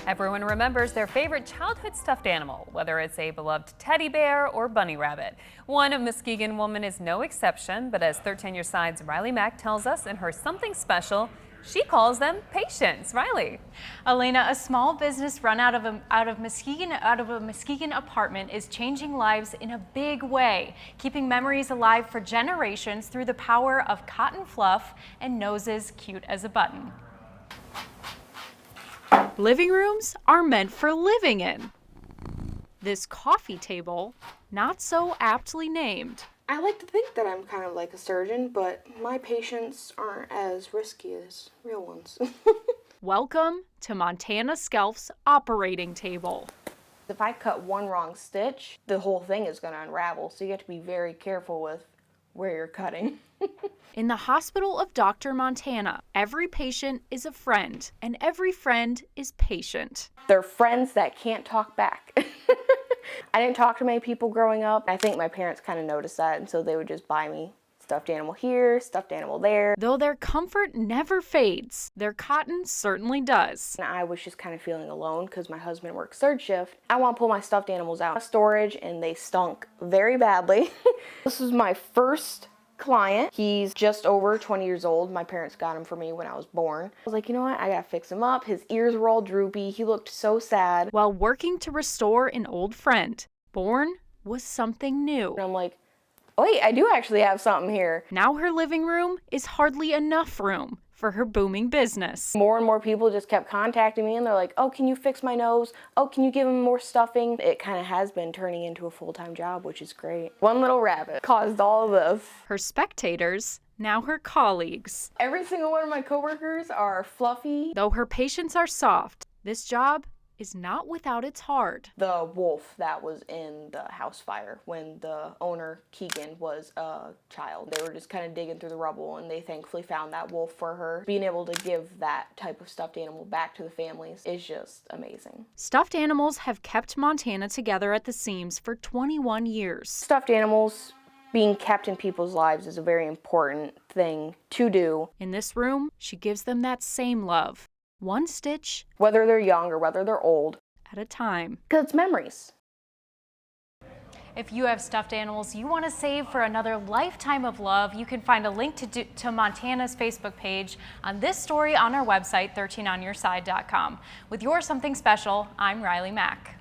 Everyone remembers their favorite childhood stuffed animal, whether it's a beloved teddy bear or bunny rabbit. One of Muskegon woman is no exception, but as 13 Your Side's Riley Mack tells us in her Something Special, she calls them patients. Riley. Elena, a small business run out of a Muskegon apartment is changing lives in a big way, keeping memories alive for generations through the power of cotton fluff and noses cute as a button. Living rooms are meant for living in. This coffee table, not so aptly named. I like to think that I'm kind of like a surgeon, but my patients aren't as risky as real ones. Welcome to Montana Skelf's operating table. If I cut one wrong stitch, the whole thing is going to unravel, so you have to be very careful with where you're cutting. In the Hospital of Dr. Montana, every patient is a friend, and every friend is patient. They're friends that can't talk back. I didn't talk to many people growing up. I think my parents kind of noticed that, and so they would just buy me stuffed animal here, stuffed animal there. Though their comfort never fades, their cotton certainly does. And I was just kind of feeling alone because my husband works third shift. I want to pull my stuffed animals out of storage, and they stunk very badly. This was my first client. He's just over 20 years old. My parents got him for me when I was born. I was like, you know what? I gotta fix him up. His ears were all droopy. He looked so sad. While working to restore an old friend, born was something new. And I'm like, wait, I do actually have something here. Now her living room is hardly enough room for her booming business. More and more people just kept contacting me, and they're like, oh, can you fix my nose? Oh, can you give him more stuffing? It kind of has been turning into a full-time job, which is great. One little rabbit caused all of this. Her spectators, now her colleagues. Every single one of my coworkers are fluffy. Though her patients are soft, this job is not without its hard. The wolf that was in the house fire when the owner, Keegan, was a child. They were just kind of digging through the rubble, and they thankfully found that wolf for her. Being able to give that type of stuffed animal back to the families is just amazing. Stuffed animals have kept Montana together at the seams for 21 years. Stuffed animals being kept in people's lives is a very important thing to do. In this room, she gives them that same love. One stitch, whether they're young or whether they're old, at a time. Because it's memories. If you have stuffed animals you want to save for another lifetime of love, you can find a link to Montana's Facebook page on this story on our website, 13onyourside.com. With your Something Special, I'm Riley Mack.